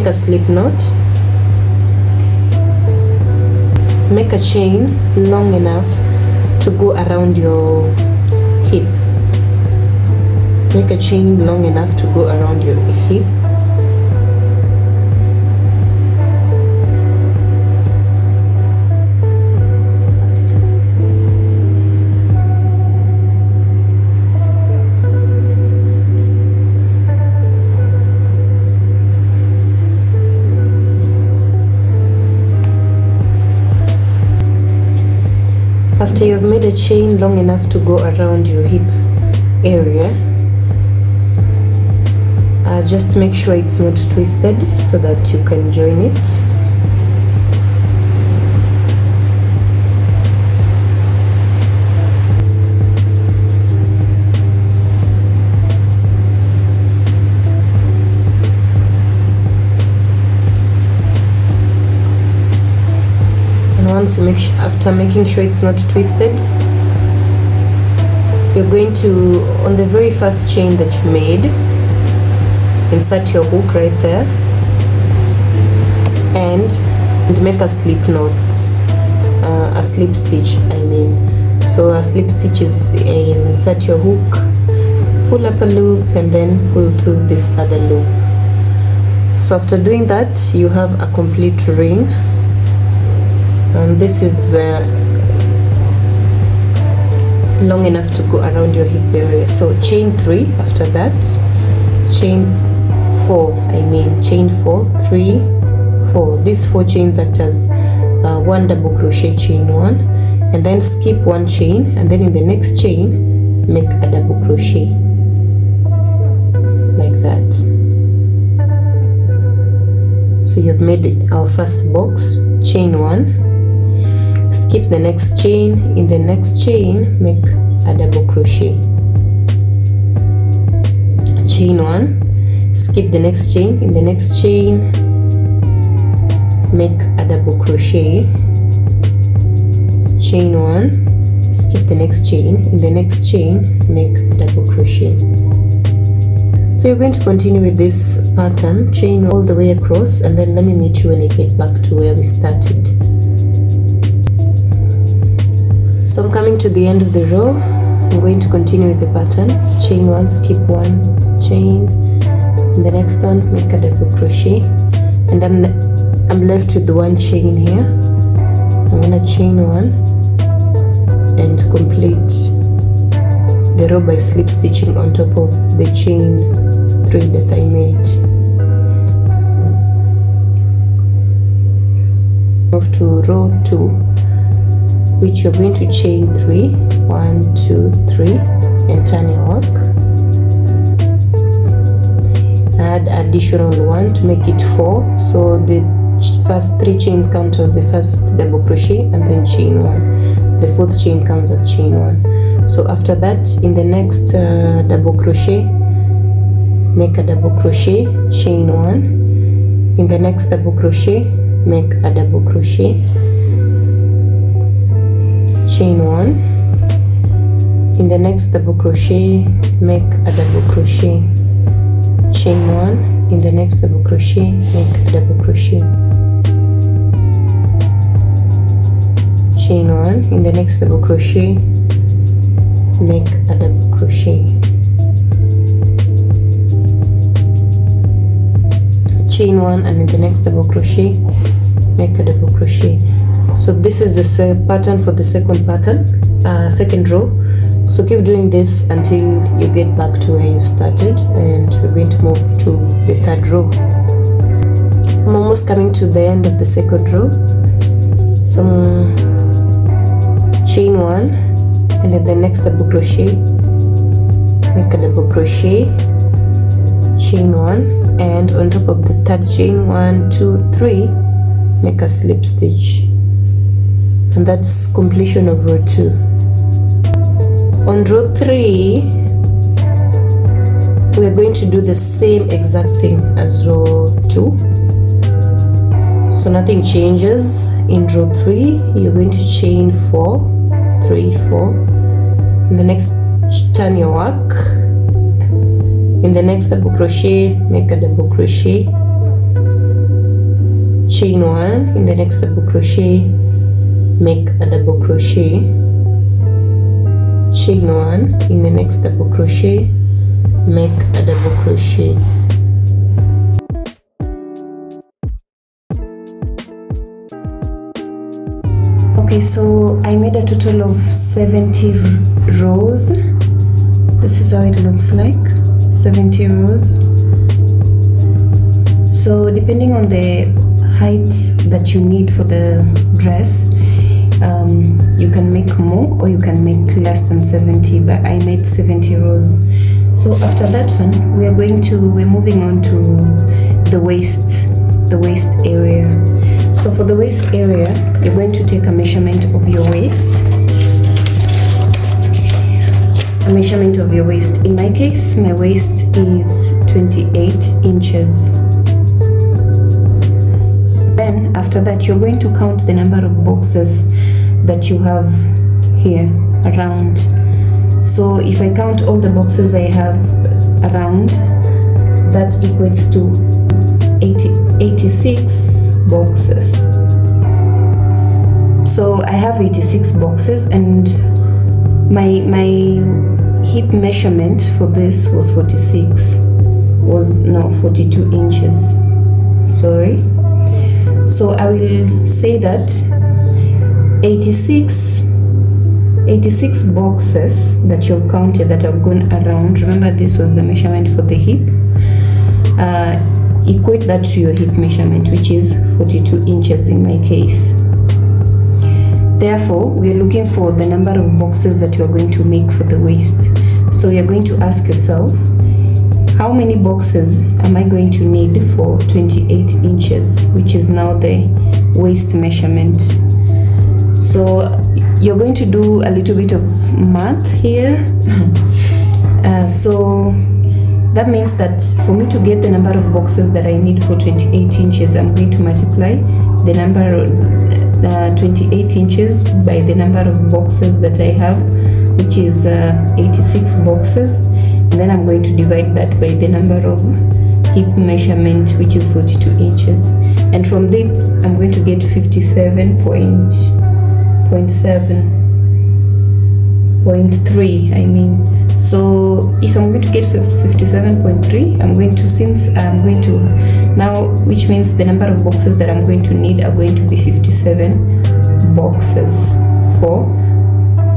make a slip knot, make a chain long enough to go around your hip. Make a chain long enough to go around your hip. After you've made a chain long enough to go around your hip area, just make sure it's not twisted so that you can join it. Once you after making sure it's not twisted, you're going to, on the very first chain that you made, insert your hook right there and make a slip knot, a slip stitch I mean. So a slip stitch is insert your hook, pull up a loop and then pull through this other loop. So after doing that, you have a complete ring. And this is long enough to go around your hip area. So chain 3 after that, chain 4 chain 4, 3, 4. These 4 chains act as 1 double crochet, chain 1, and then skip 1 chain, and then in the next chain make a double crochet like that. So you've made our first box, chain 1, skip the next chain, in the next chain make a double crochet, chain 1, skip the next chain, in the next chain make a double crochet, chain 1, skip the next chain, in the next chain make a double crochet. So you're going to continue with this pattern, chain all the way across, and then let me meet you when I get back to where we started. So I'm coming to the end of the row. I'm going to continue with the pattern. So chain 1, skip 1 chain, in the next one make a double crochet, and I'm left with 1 chain here. I'm gonna chain 1 and complete the row by slip stitching on top of the chain 3 that I made. Move to row 2, which you're going to chain 3, 1, 2, 3, and turn your work. Add additional 1 to make it 4. So the first 3 chains count out the first double crochet and then chain 1. The 4th chain counts as chain 1. So after that, in the next double crochet, make a double crochet, chain 1. In the next double crochet, make a double crochet, chain 1. In the next double crochet, make a double crochet, chain 1. In the next double crochet, make a double crochet, chain 1. In the next double crochet, make a double crochet, chain 1, and in the next double crochet make a double crochet. So this is the pattern for the second row. So keep doing this until you get back to where you started, and we're going to move to the third row. I'm almost coming to the end of the second row. So chain 1, and in the next double crochet make a double crochet, chain 1, and on top of the third chain, 1, 2, 3, make a slip stitch, and that's completion of row 2. On row 3, we are going to do the same exact thing as row 2, so nothing changes. In row 3, you're going to chain 4, 3, 4. In the next, turn your work. In the next double crochet, make a double crochet, chain 1, in the next double crochet make a double crochet, chain 1, in the next double crochet make a double crochet. Okay, so I made a total of 70 rows. This is how it looks like, 70 rows. So depending on the height that you need for the dress, you can make more or you can make less than 70, but I made 70 rows. So after that one, we're moving on to the waist area. So for the waist area, you're going to take a measurement of your waist. A measurement of your waist. In my case, my waist is 28 inches. Then after that, you're going to count the number of boxes that you have here around. So if I count all the boxes I have around, that equates to 86 boxes. So I have 86 boxes, and my hip measurement for this was 42 inches. Sorry. So I will say that 86 boxes that you've counted that have gone around, remember this was the measurement for the hip, equate that to your hip measurement, which is 42 inches in my case. Therefore, we are looking for the number of boxes that you are going to make for the waist. So you're going to ask yourself, how many boxes am I going to need for 28 inches, which is now the waist measurement? So you're going to do a little bit of math here. So that means that for me to get the number of boxes that I need for 28 inches, I'm going to multiply the number of 28 inches by the number of boxes that I have, which is 86 boxes. And then I'm going to divide that by the number of hip measurement, which is 42 inches. And from this, I'm going to get 57.3, I mean. So if I'm going to get 57.3, which means the number of boxes that I'm going to need are going to be 57 boxes for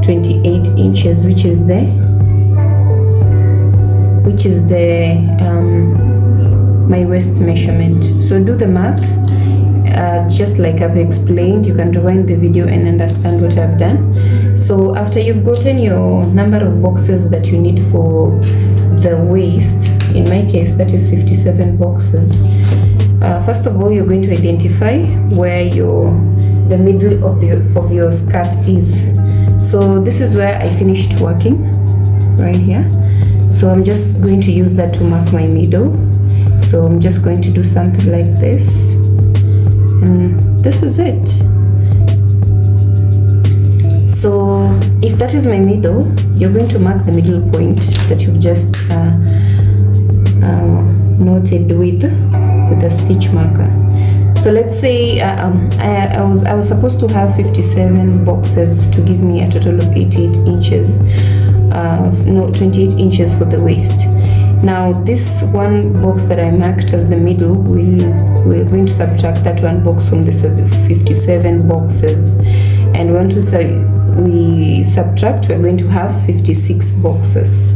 28 inches, which is my waist measurement. So do the math, just like I've explained. You can rewind the video and understand what I've done. So after you've gotten your number of boxes that you need for the waist, in my case that is 57 boxes, first of all you're going to identify where the middle of your skirt is. So this is where I finished working, right here. So I'm just going to use that to mark my middle. So I'm just going to do something like this, and this is it. So if that is my middle, you're going to mark the middle point that you've just noted with a stitch marker. So let's say I was supposed to have 57 boxes to give me a total of 28 inches for the waist. Now this one box that I marked as the middle, we're going to subtract that one box from the 57 boxes, and once we subtract, we're going to have 56 boxes.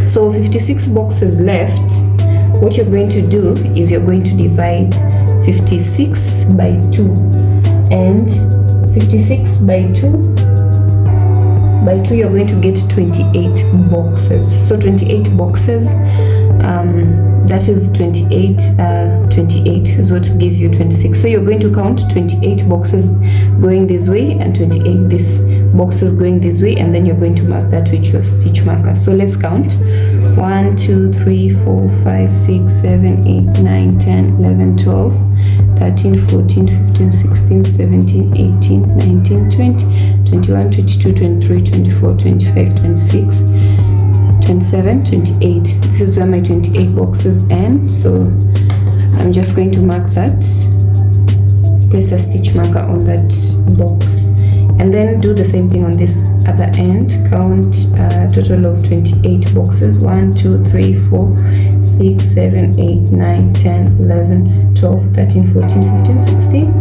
So 56 boxes left. What you're going to do is you're going to divide 56 by 2, and 56 by 2 you're going to get 28 boxes. So 28 boxes, that is 28 is what gives you 26. So you're going to count 28 boxes going this way and 28 boxes going this way, and then you're going to mark that with your stitch marker. So let's count. 1 2 3 4 5 6 7 8 9 10 11 12 13 14 15 16 17 18 19 20 21 22 23 24 25 26 27 28. This is where my 28 boxes end. So I'm just going to mark that place a stitch marker on that box, and then do the same thing on this other end. Count a total of 28 boxes. 1 2 3 4 6 7 8 9 10 11 12 13 14 15 16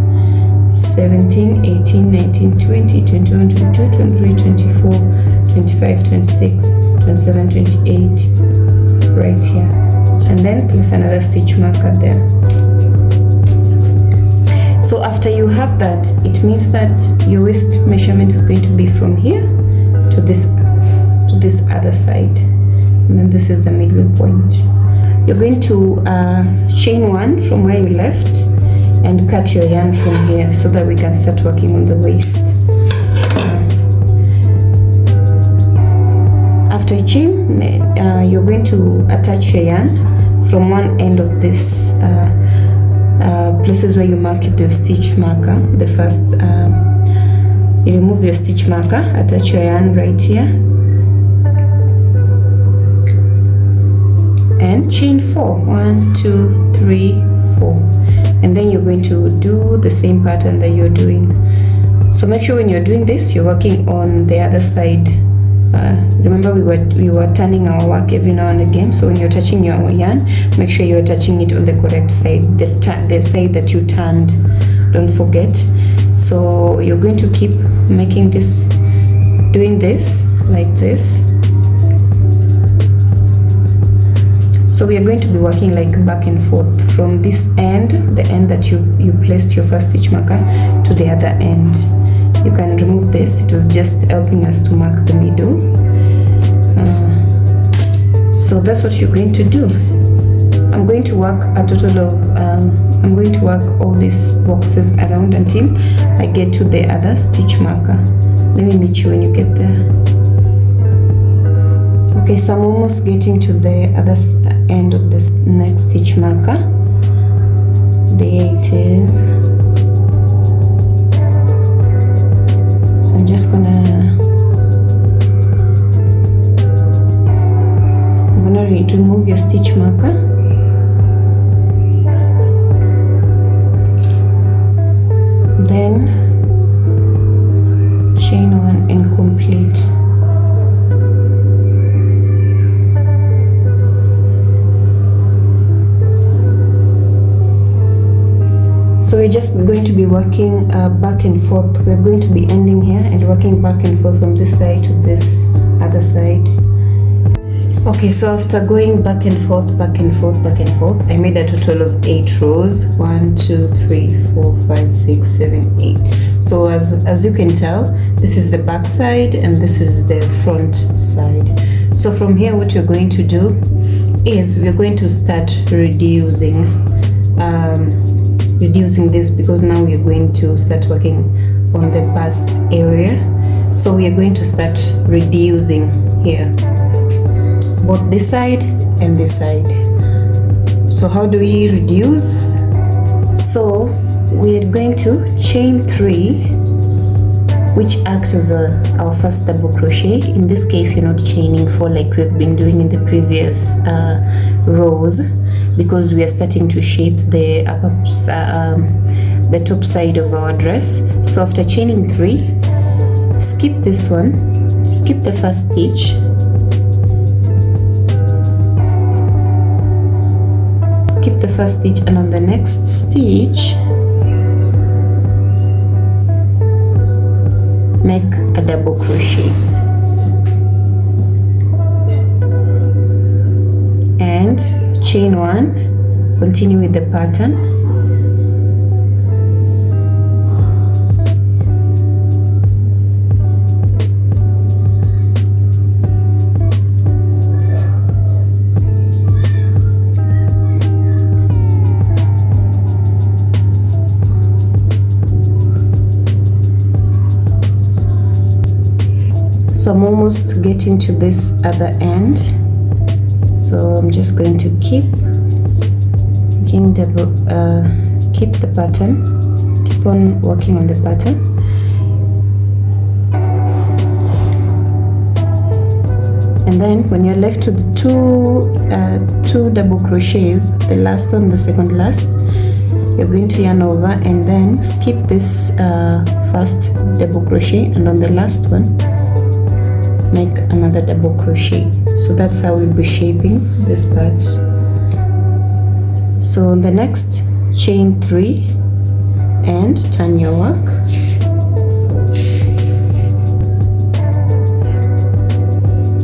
17 18 19 20 21 22 23 24 25 26 27 28 right here, and then place another stitch marker there. So after you have that, it means that your waist measurement is going to be from here to this other side, and then this is the middle point. You're going to chain 1 from where you left and cut your yarn from here so that we can start working on the waist. After you chain, you're going to attach your yarn from one end of this places where you mark the stitch marker. The first, you remove your stitch marker, attach your yarn right here, and chain 4. 1 2 3 4, and then you're going to do the same pattern that you're doing. So make sure when you're doing this, you're working on the other side. Remember, we were turning our work every now and again, so when you're touching your yarn, make sure you're touching it on the correct side, the side that you turned, don't forget. So you're going to keep making this, doing this like this. So we are going to be working like back and forth from this end, the end that you placed your first stitch marker, to the other end. You can remove this, it was just helping us to mark the middle. So that's what you're going to do. I'm going to work a total of, I'm going to work all these boxes around until I get to the other stitch marker. Let me meet you when you get there. Okay, so I'm almost getting to the other end of this next stitch marker. There it is. I'm just gonna remove your stitch marker, then chain 1 and complete. So we're just going to be working back and forth. We're going to be ending here and working back and forth from this side to this other side. Okay, so after going back and forth, back and forth, back and forth, I made a total of 8 rows. 1 2 3 4 5 6 7 8. So as you can tell, this is the back side and this is the front side. So from here, what you're going to do is we're going to start reducing this, because now we're going to start working on the bust area. So we are going to start reducing here, both this side and this side. So how do we reduce? So we're going to chain 3, which acts as our first double crochet. In this case, you're not chaining 4 like we've been doing in the previous rows, because we are starting to shape the the top side of our dress. So after chaining 3, skip this one, skip the first stitch, skip the first stitch, and on the next stitch make a double crochet and chain 1, continue with the pattern. So I'm almost getting to this other end, so I'm just going to keep the pattern, keep on working on the pattern. And then when you're left with two double crochets, the last one, the second last, you're going to yarn over and then skip this first double crochet, and on the last one make another double crochet. So that's how we'll be shaping this part. So the next, chain 3 and turn your work.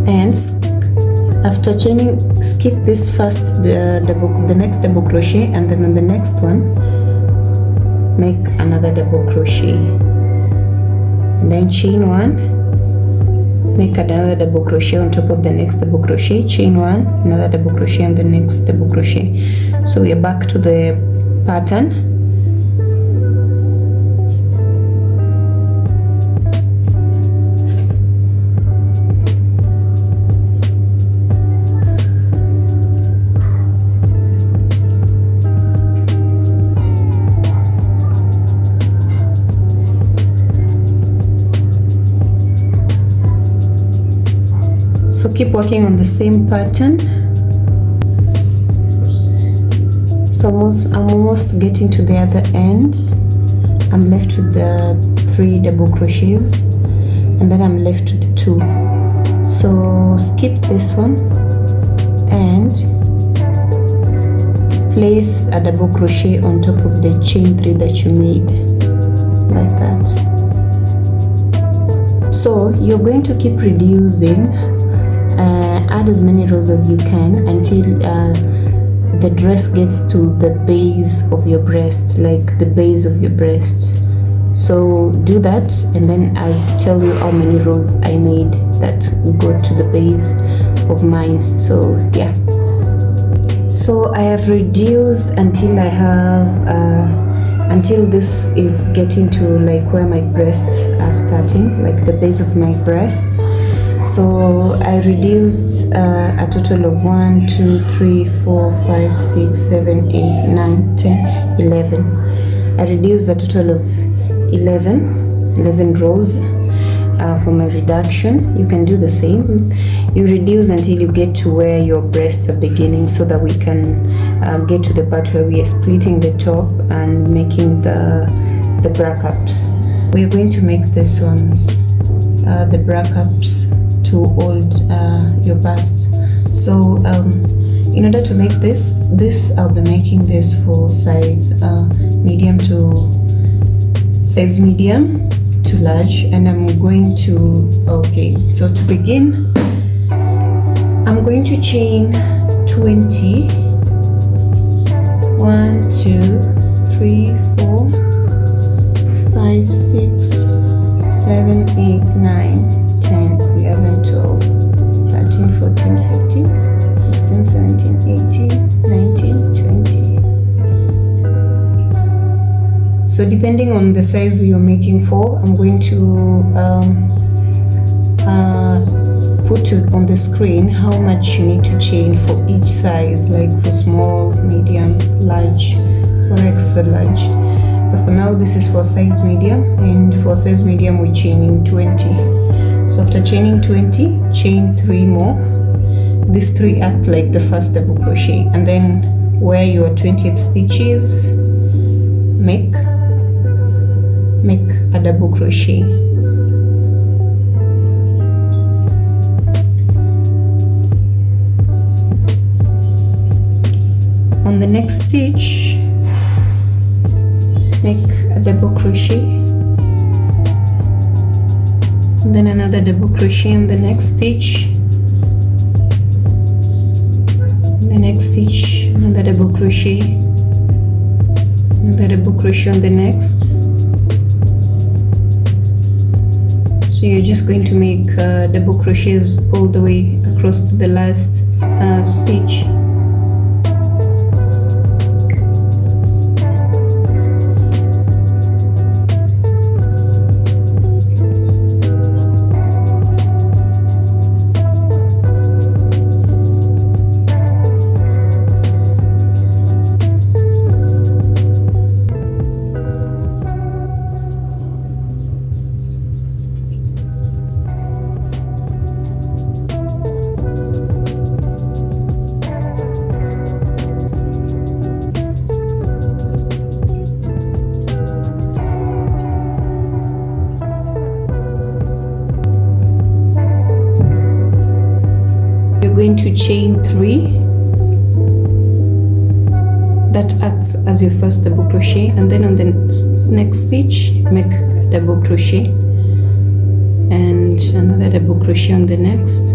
And after chaining, skip this first the next double crochet, and then on the next one make another double crochet, and then chain 1, make another double crochet on top of the next double crochet, chain 1, another double crochet, and the next double crochet. So we are back to the pattern. So keep working on the same pattern. So I'm almost getting to the other end. I'm left with the 3 double crochets, and then I'm left with 2. So skip this one and place a double crochet on top of the chain 3 that you made, like that. So you're going to keep reducing. Add as many rows as you can until the dress gets to the base of your breast, like the base of your breast. So do that, and then I'll tell you how many rows I made that go to the base of mine. So yeah, so I have reduced until I have until this is getting to like where my breasts are starting, like the base of my breast. So I reduced a total of 1, 2, 3, 4, 5, 6, 7, 8, 9, 10, 11. I reduced a total of 11 rows for my reduction. You can do the same. You reduce until you get to where your breasts are beginning, so that we can get to the part where we are splitting the top and making the bra cups. We're going to make this ones, the bra cups, to hold your bust. So in order to make this I'll be making this for size medium to large, and I'm going to, okay, so to begin I'm going to chain 20, 1, 2, 3, 4, 5, 6, 7, 8, 9, 10, 11, 12, 13, 14, 15, 16, 17, 18, 19, 20. So depending on the size you're making for, I'm going to put on the screen how much you need to chain for each size, like for small, medium, large, or extra large. But for now this is for size medium, and for size medium we're chaining 20. So after chaining 20, chain 3 more. These 3 act like the first double crochet, and then where your 20th stitch is, make a double crochet. On the next stitch, make a double crochet, and then another double crochet in the next stitch, the next stitch, another double crochet, another double crochet on the next. So you're just going to make double crochets all the way across to the last stitch. chain 3. That acts as your first double crochet, and then on the next stitch make a double crochet and another double crochet on the next.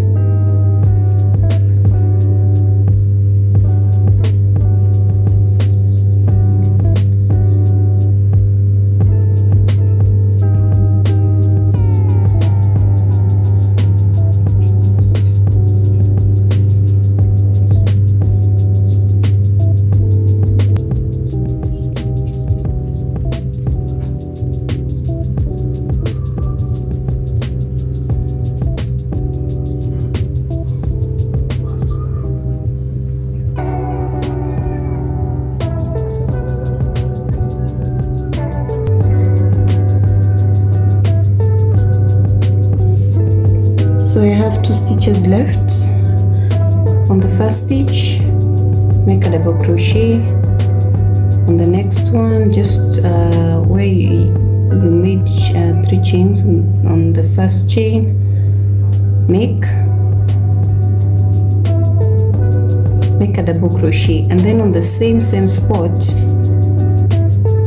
So I have 2 stitches left. On the first stitch, make a double crochet. On the next one, just where you made 3 chains on the first chain, make a double crochet, and then on the same spot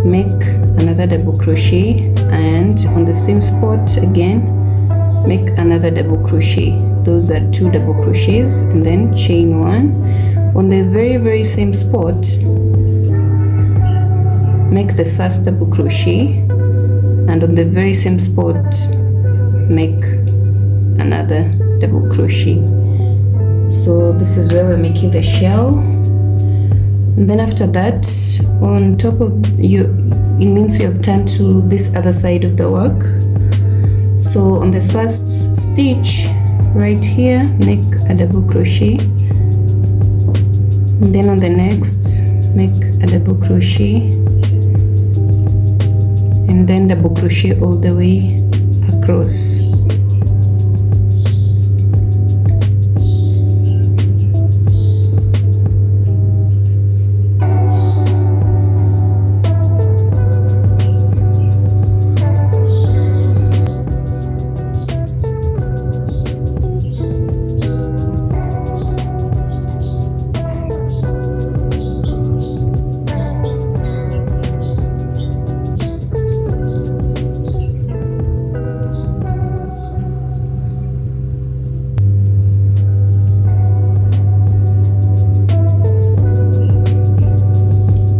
make another double crochet, and on the same spot again make another double crochet. Those are 2 double crochets, and then chain 1. On the very same spot make the first double crochet, and on the very same spot make another double crochet. So this is where we're making the shell, and then after that on top of you, it means you have turned to this other side of the work. So on the first stitch right here, make a double crochet, and then on the next make a double crochet, and then double crochet all the way across.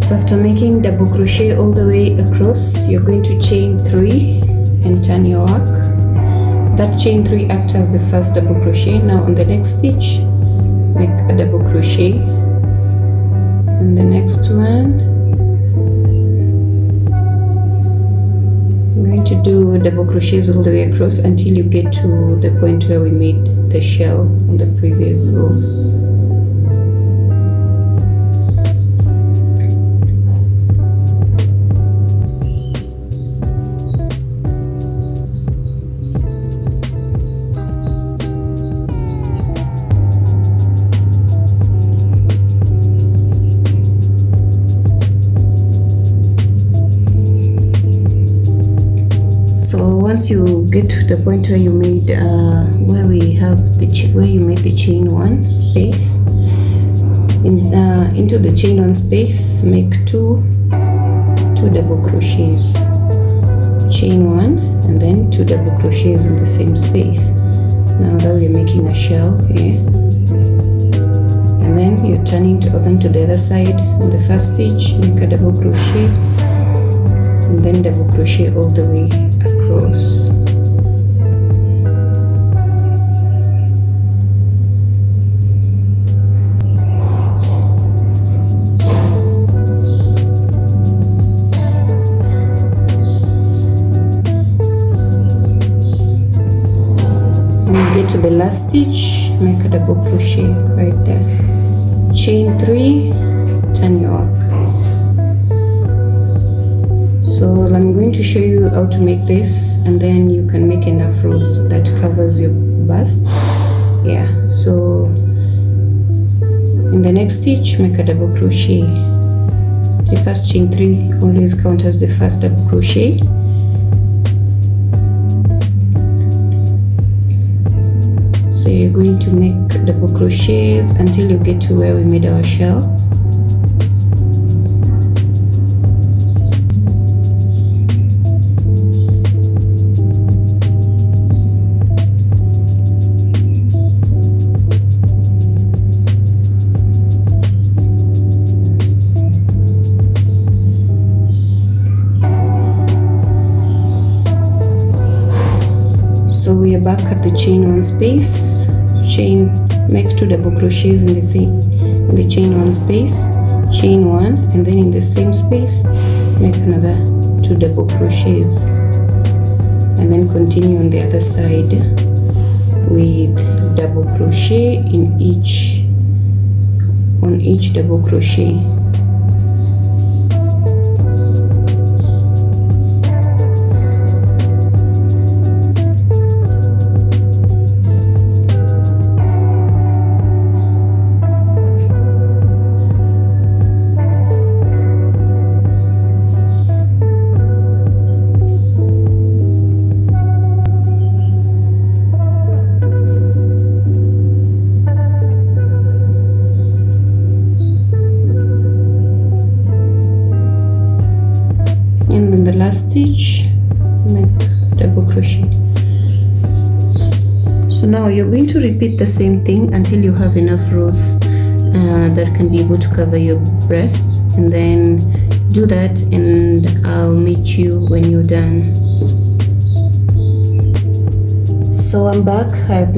So after making double crochet all the way across, you're going to chain 3 and turn your work. That chain 3 acts as the first double crochet. Now on the next stitch, make a double crochet, and the next one I'm going to do double crochets all the way across until you get to the point where we made the shell on the previous row. Once you get to the point where you made where you made the chain 1 space, into the chain 1 space make two double crochets, chain 1 and then 2 double crochets in the same space. Now that we're making a shell here, and then you're turning to the other side. On the first stitch, make a double crochet, and then double crochet all the way across. When you get to the last stitch, make a double crochet right there, chain 3, turn your work. So I'm going to show you how to make this, and then you can make enough rows that covers your bust. Yeah, so in the next stitch, make a double crochet. The first chain 3 always count as the first double crochet. So So you're going to make double crochets until you get to where we made our shell. So we are back at the chain one space, make 2 double crochets in the chain one space, chain 1, and then in the same space make another 2 double crochets, and then continue on the other side with double crochet on each double crochet. Stitch, make double crochet. So now you're going to repeat the same thing until you have enough rows that can be able to cover your breasts, and then do that and I'll meet you when you're done. So I'm back. I've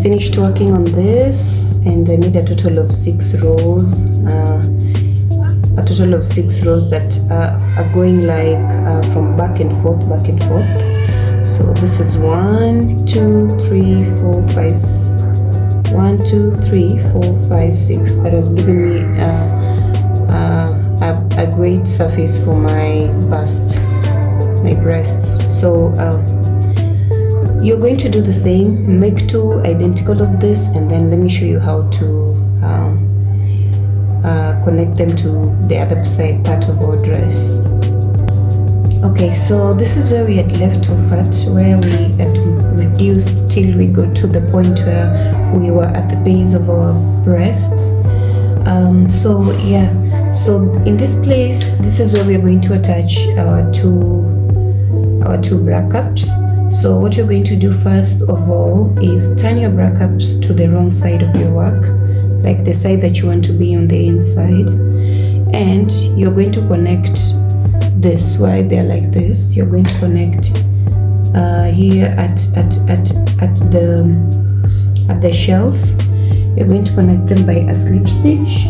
finished working on this, and I need a total of 6 rows. That are going like from back and forth. So this is 1 2 3 4 5 1 2 3 4 5 6. That has given me a great surface for my breasts. So you're going to do the same, make 2 identical of this, and then let me show you how to connect them to the other side part of our dress. Okay, so this is where we had left off at, where we had reduced till we got to the point where we were at the base of our breasts. So in this place, this is where we're going to attach our two bra cups. So what you're going to do first of all is turn your bra cups to the wrong side of your work, like the side that you want to be on the inside, and you're going to connect this while they're like this. You're going to connect here at the shelf. You're going to connect them by a slip stitch.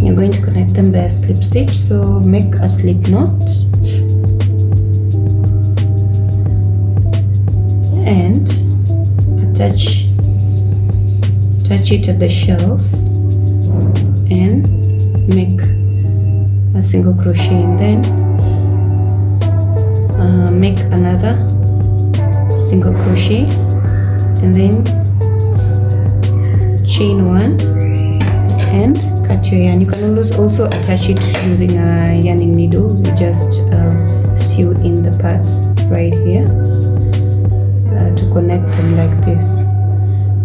You're going to connect them by a slip stitch. So make a slip knot and attach it at the shelves and make a single crochet, and then make another single crochet, and then chain 1 and cut your yarn. You can always also attach it using a yarning needle. You just sew in the parts right here to connect them like this.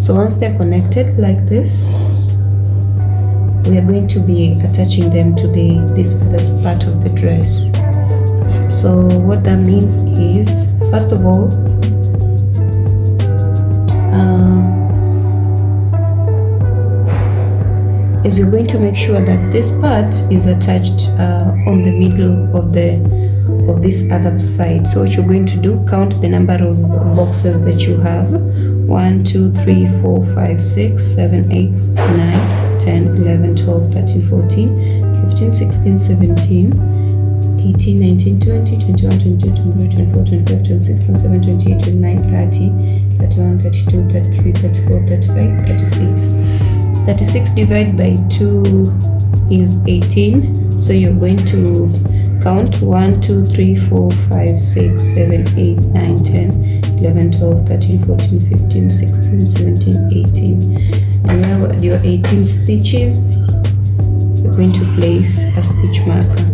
So once they're connected like this, we are going to be attaching them to this part of the dress. So what that means is, first of all, is you're going to make sure that this part is attached on the middle of this other side. So what you're going to do, count the number of boxes that you have. 1 2 3 4 5 6 7 8 9 10 11 12 13 14 15 16 17 18 19 20 21 22 23 24 25 26 27 28 29 30 31 32 33 34 35 36. 36 divided by 2 is 18. So you're going to count 1 2 3 4 5 6 7 8 9 10 11 12 13 14 15 16 17 18. And now at your 18 stitches, you're going to place a stitch marker.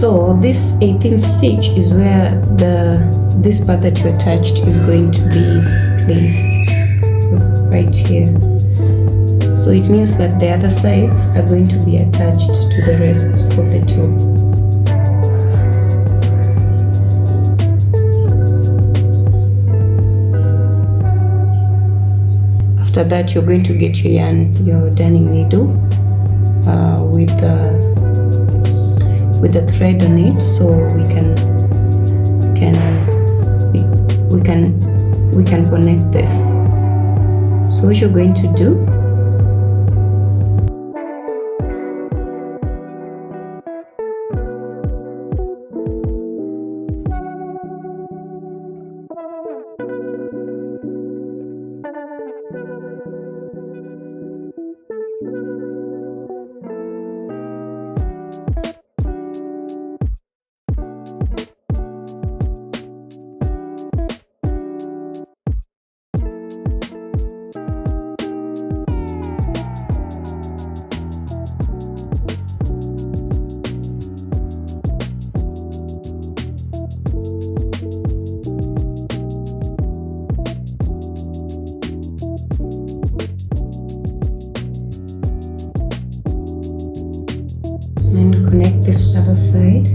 So So this 18th stitch is where this part that you attached is going to be placed, right here. So it means that the other sides are going to be attached to the rest of the top. After that, you're going to get your darning needle with the thread on it, so we can connect this. So what you're going to do, and connect this other side.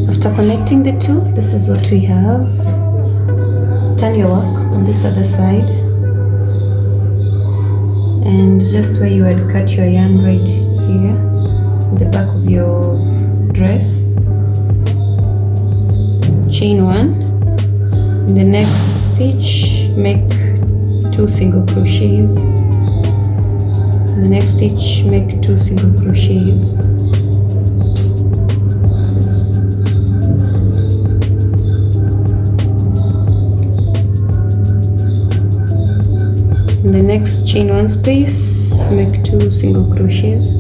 After connecting the two, this is what we have. Turn your work on this other side, and just where you had cut your yarn, right here in the back of your dress, chain one. In the next stitch, make 2 single crochets. In the next stitch, make 2 single crochets. In the next chain 1 space, make 2 single crochets.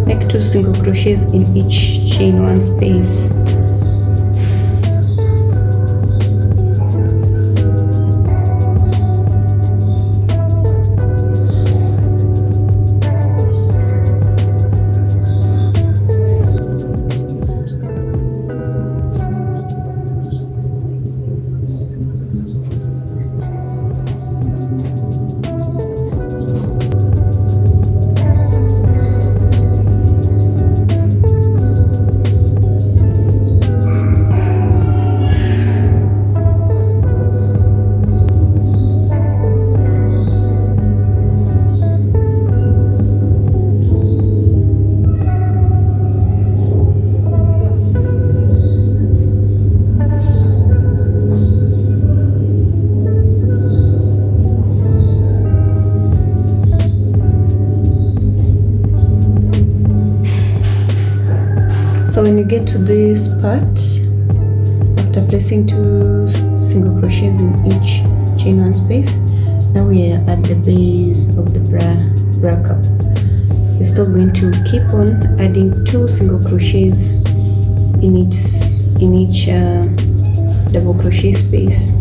Make 2 single crochets in each chain 1 space. So when you get to this part, after placing 2 single crochets in each chain 1 space, now we are at the base of the bra cup. You're still going to keep on adding 2 single crochets in each double crochet space.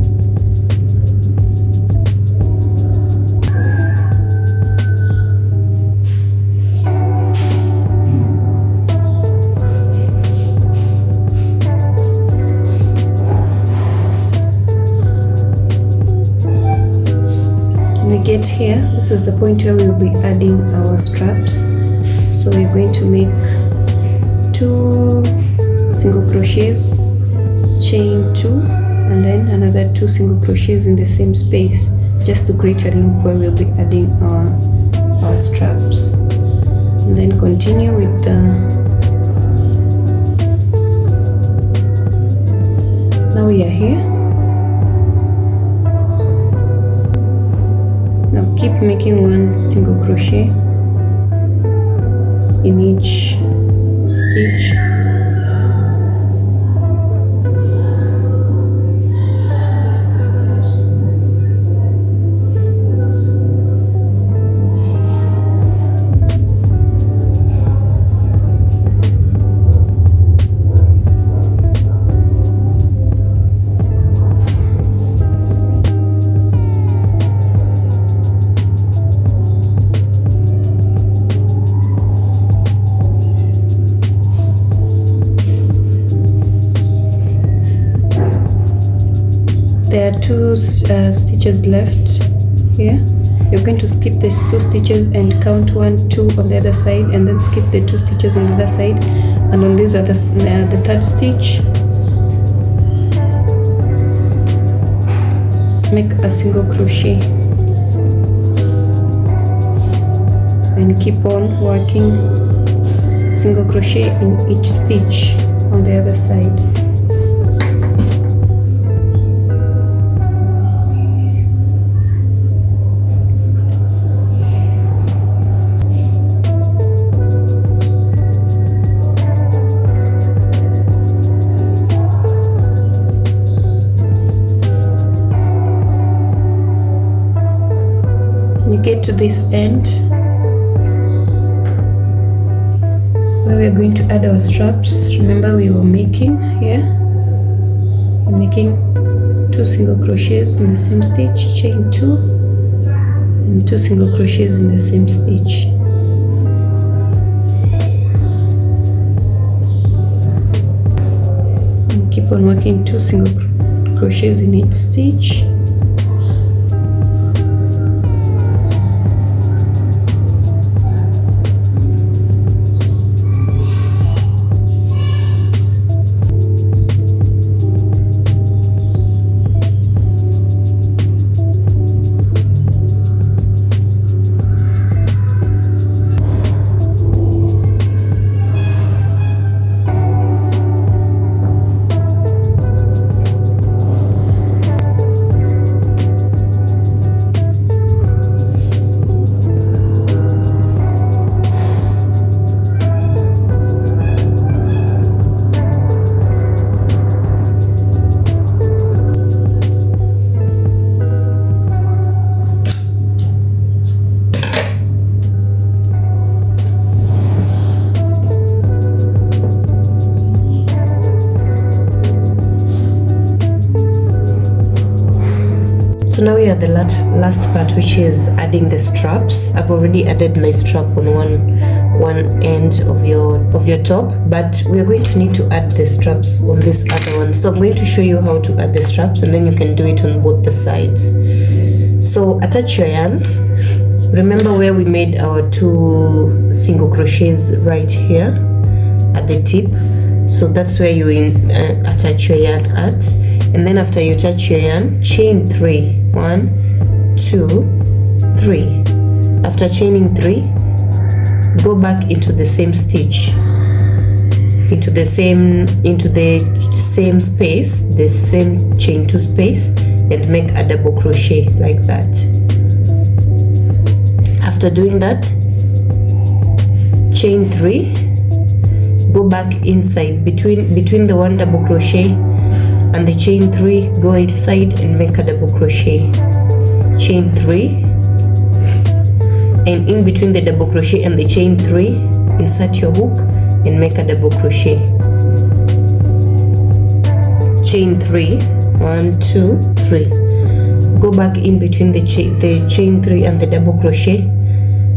Get here, this is the point where we'll be adding our straps. So we're going to make 2 single crochets, chain 2, and then another 2 single crochets in the same space, just to create a loop where we'll be adding our straps, and then continue with the, now we are here. Now keep making one single crochet in each stitch. There are two stitches left here. You're going to skip the 2 stitches and count 1, 2 on the other side, and then skip the 2 stitches on the other side, and on this other the 3rd stitch, make a single crochet and keep on working single crochet in each stitch on the other side. Get to this end where we're going to add our straps. Remember, we were making here, we're making 2 single crochets in the same stitch, chain 2, and 2 single crochets in the same stitch. And keep on working 2 single crochets in each stitch. So now we are the last part, which is adding the straps. I've already added my strap on one end of your top, but we are going to need to add the straps on this other one. So I'm going to show you how to add the straps, and then you can do it on both the sides. So attach your yarn. Remember where we made our 2 single crochets right here at the tip. So that's where you attach your yarn at. And then after you attach your yarn, chain 3. 1, 2, 3. After chaining 3, go back into the same stitch, into the same space, the same chain 2 space, and make a double crochet like that. After doing that, chain 3, go back inside between the 1 double crochet and the chain 3, go inside and make a double crochet, chain 3, and in between the double crochet and the chain 3, insert your hook and make a double crochet, chain 3, 1, 2, 3, go back in between the chain 3 and the double crochet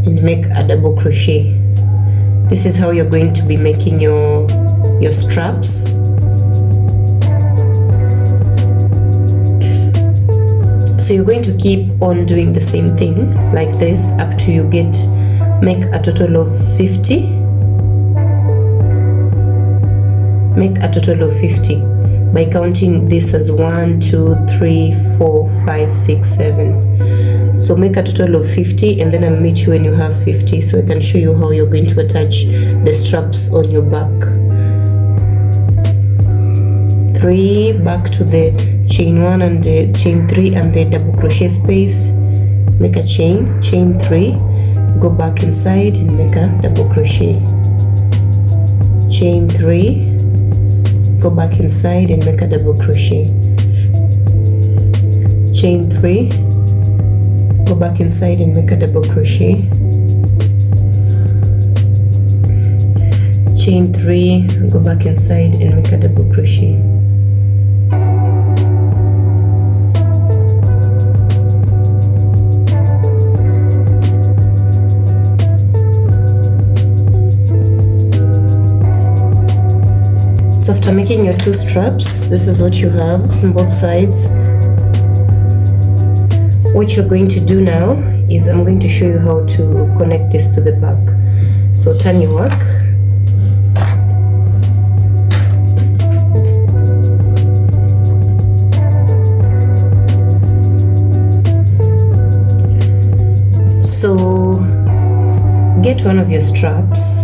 and make a double crochet. This is how you're going to be making your straps. So you're going to keep on doing the same thing like this up to you make a total of 50. Make a total of 50 by counting this as 1, 2, 3, 4, 5, 6, 7. So make a total of 50, and then I'll meet you when you have 50, so I can show you how you're going to attach the straps on your back. 3, back to the chain 1 and the chain 3 and the double crochet space, make a chain 3, go back inside and make a double crochet, chain 3, go back inside and make a double crochet, chain 3, go back inside and make a double crochet, chain 3, go back inside and make a double crochet. So after making your 2 straps, this is what you have on both sides. What you're going to do now is I'm going to show you how to connect this to the back. So turn your work. So get one of your straps.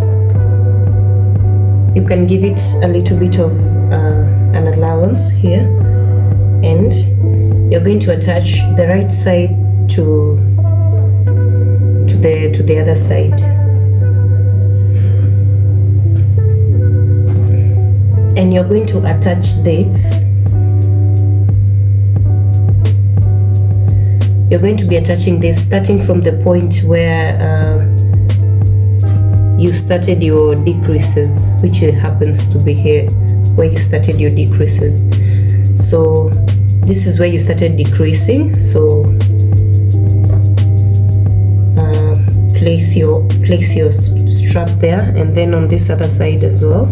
You can give it a little bit of an allowance here, and you're going to attach the right side to the other side, and you're going to attach this. You're going to be attaching this starting from the point where you started your decreases, which happens to be here where you started your decreases. So this is where you started decreasing, so place your strap there, and then on this other side as well,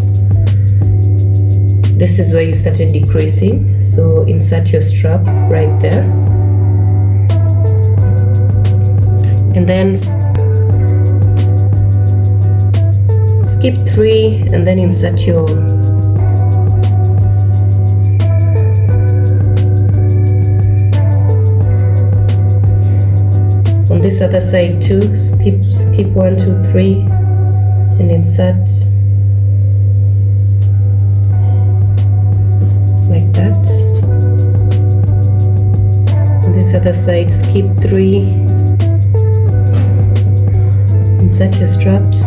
this is where you started decreasing, so insert your strap right there, and then skip 3 and then insert your on this other side too. Skip 1, 2, 3 and insert like that. On this other side, skip 3, insert your straps,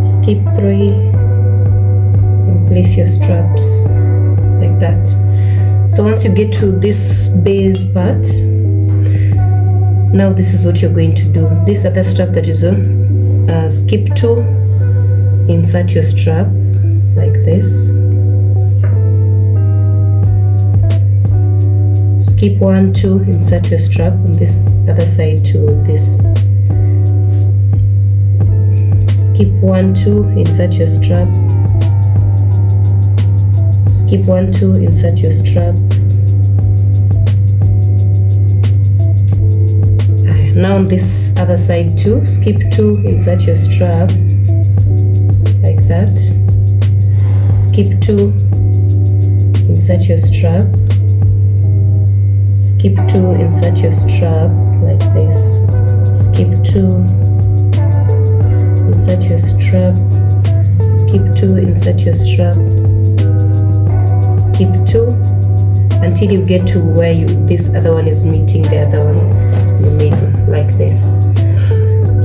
skip 3 and place your straps like that. So once you get to this base part, now this is what you're going to do. This other strap that is on, skip 2, insert your strap like this, skip 1, 2, insert your strap on this other side to this, skip 1, 2, insert your strap, skip 1, 2, insert your strap. Now on this other side too, skip 2, insert your strap like that, skip 2, insert your strap, skip 2, insert your strap like this, skip 2, insert your strap, skip 2, insert your strap, skip 2 until you get to where this other one is meeting the other one in the middle like this.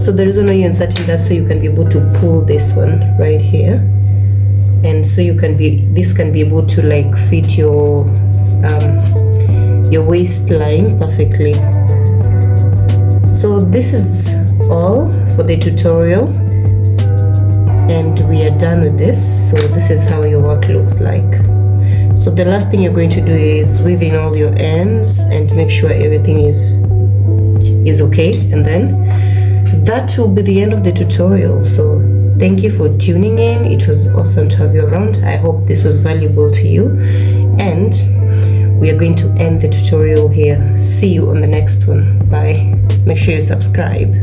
So the reason why you're inserting that, so you can be able to pull this one right here, and so this can be able to like fit your waistline perfectly. So this is all for the tutorial, and we are done with this. So this is how your work looks like. So the last thing you're going to do is weave in all your ends and make sure everything is okay, and then that will be the end of the tutorial. So thank you for tuning in. It was awesome to have you around. I hope this was valuable to you, and we are going to end the tutorial here. See you on the next one. Bye. Make sure you subscribe.